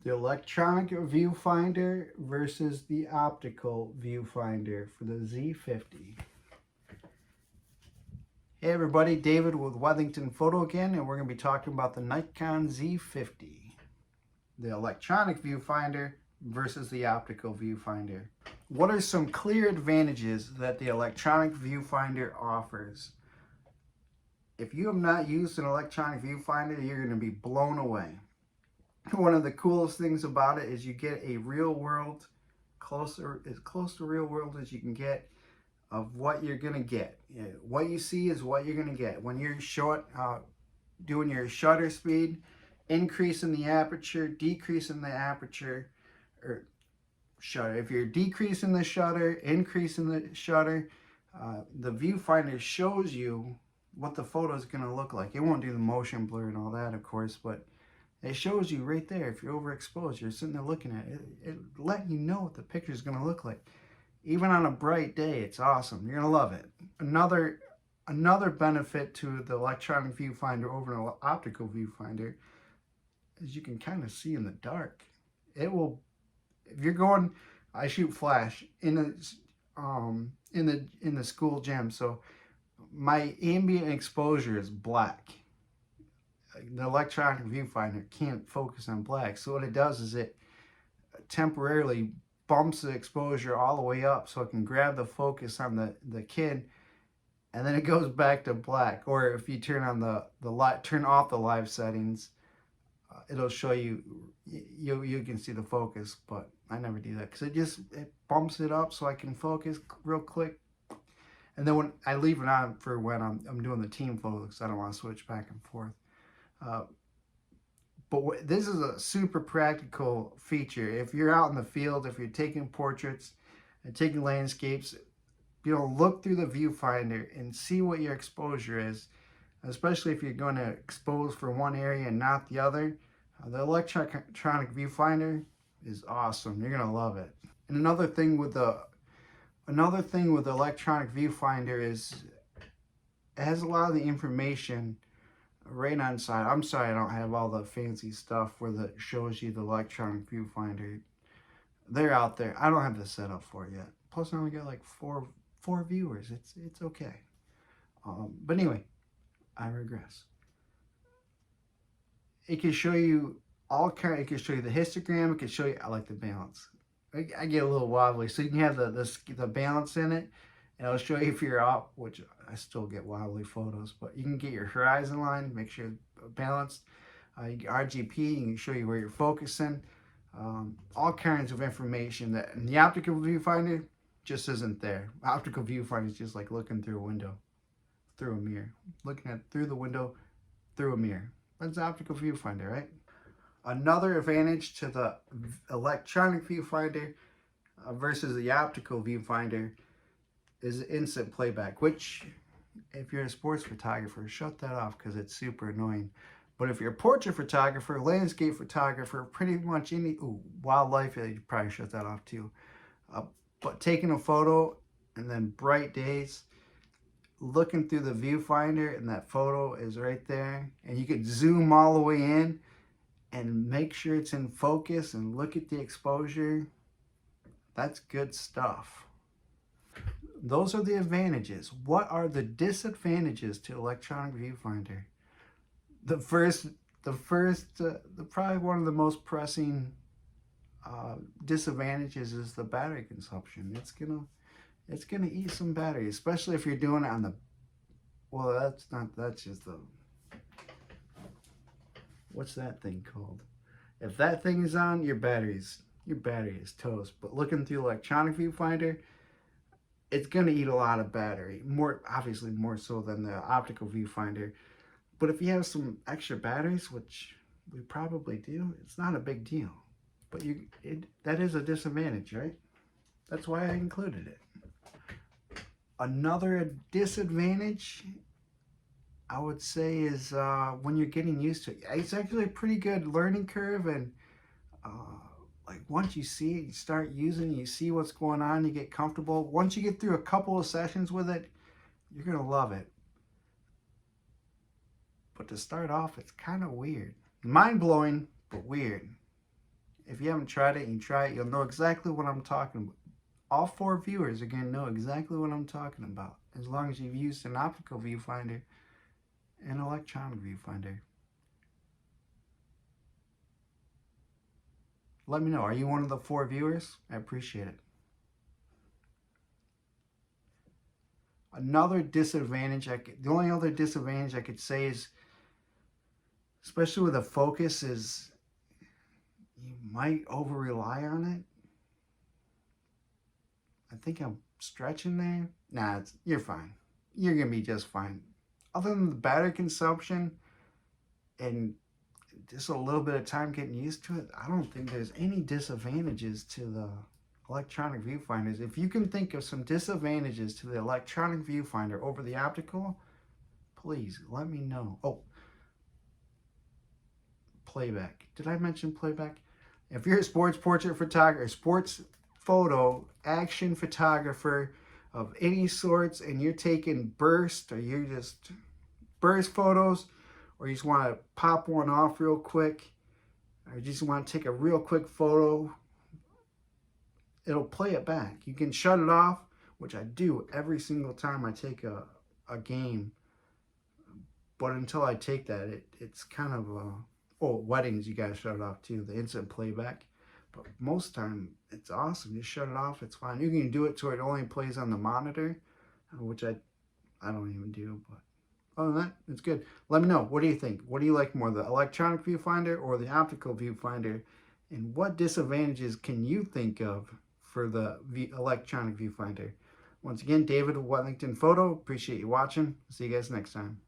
The electronic viewfinder versus the optical viewfinder for the Z50. Hey everybody, David with Wethington Photo again, and we're going to be talking about the Nikon Z50. The electronic viewfinder versus the optical viewfinder. What are some clear advantages that the electronic viewfinder offers? If you have not used an electronic viewfinder, you're going to be blown away. One of the coolest things about it is you get a real world, as close to real world as you can get of what you're going to get. What you see is what you're going to get. When you're doing your shutter speed, increasing the aperture, decreasing the aperture, or shutter. If you're decreasing the shutter, increasing the shutter, the viewfinder shows you what the photo is going to look like. It won't do the motion blur and all that, of course, but it shows you right there. If you're overexposed, you're sitting there looking at it. It letting you know what the picture is going to look like. Even on a bright day, it's awesome. You're going to love it. Another benefit to the electronic viewfinder over an optical viewfinder is you can kind of see in the dark. It will, if you're going, I shoot flash in the school gym, so my ambient exposure is black. The electronic viewfinder can't focus on black, so what it does is it temporarily bumps the exposure all the way up so it can grab the focus on the kid, and then it goes back to black. Or if you turn on the light, turn off the live settings, it'll show you you can see the focus. But I never do that because it bumps it up so I can focus real quick. And then when I leave it on for when I'm doing the team photos, because I don't want to switch back and forth. But this is a super practical feature. If you're out in the field, if you're taking portraits and taking landscapes, look through the viewfinder and see what your exposure is, especially if you're going to expose for one area and not the other. The electronic viewfinder is awesome. You're going to love it. And another thing with the electronic viewfinder is it has a lot of the information right on side. I'm sorry I don't have all the fancy stuff where that shows you the electronic viewfinder. They're out there. I don't have the setup for it yet. Plus I only got like four viewers. It's okay. But anyway, I regress. It can show you it can show you the histogram. It can show you, I like the balance. I get a little wobbly, so you can have the balance in it, and it'll show you if you're up, which I still get wobbly photos, but you can get your horizon line, make sure it's balanced. You get RGP, you can show you where you're focusing. All kinds of information that in the optical viewfinder just isn't there. Optical viewfinder is just like looking through a window, through a mirror. Looking at through the window, through a mirror. That's the optical viewfinder, right? Another advantage to the electronic viewfinder versus the optical viewfinder is instant playback, which if you're a sports photographer, shut that off because it's super annoying. But if you're a portrait photographer, landscape photographer, pretty much any wildlife, you probably shut that off too. But taking a photo and then bright days, looking through the viewfinder and that photo is right there, and you could zoom all the way in and make sure it's in focus and look at the exposure. That's good stuff. Those are the advantages. What are the disadvantages to electronic viewfinder? The probably one of the most pressing disadvantages is the battery consumption. It's gonna eat some battery, especially if you're doing it on the, well, that's just the, what's that thing called? If that thing is on, your battery is toast. But looking through electronic viewfinder, it's gonna eat a lot of battery. Obviously more so than the optical viewfinder. But if you have some extra batteries, which we probably do, it's not a big deal. But that is a disadvantage, right? That's why I included it. Another disadvantage, I would say, is when you're getting used to it. It's actually a pretty good learning curve, and like once you see it, you start using it, you see what's going on, you get comfortable. Once you get through a couple of sessions with it, you're gonna love it. But to start off, it's kind of weird. Mind-blowing, but weird. If you haven't tried it and you try it, you'll know exactly what I'm talking about. All 4 viewers are going to know exactly what I'm talking about, as long as you've used an optical viewfinder and electronic viewfinder. Let me know. Are you one of the 4 viewers? I appreciate it. Another disadvantage, the only other disadvantage I could say is, especially with a focus, is you might over rely on it. I think I'm stretching there. Nah, you're fine. You're going to be just fine. Other than the battery consumption and just a little bit of time getting used to it, I don't think there's any disadvantages to the electronic viewfinders. If you can think of some disadvantages to the electronic viewfinder over the optical, please let me know. Oh, playback. Did I mention playback? If you're a sports portrait photographer, sports photo, action photographer of any sorts, and you're taking burst, or you're just burst photos, or you just want to pop one off real quick, or you just want to take a real quick photo, it'll play it back. You can shut it off, which I do every single time I take a game. But until I take that, it's kind of weddings, you gotta shut it off too, the instant playback. But most time, it's awesome. Just shut it off, it's fine. You can do it so it only plays on the monitor, which I don't even do, but other than that, it's good. Let me know, what do you think? What do you like more, the electronic viewfinder or the optical viewfinder? And what disadvantages can you think of for the electronic viewfinder? Once again, David with Wellington Photo. Appreciate you watching. See you guys next time.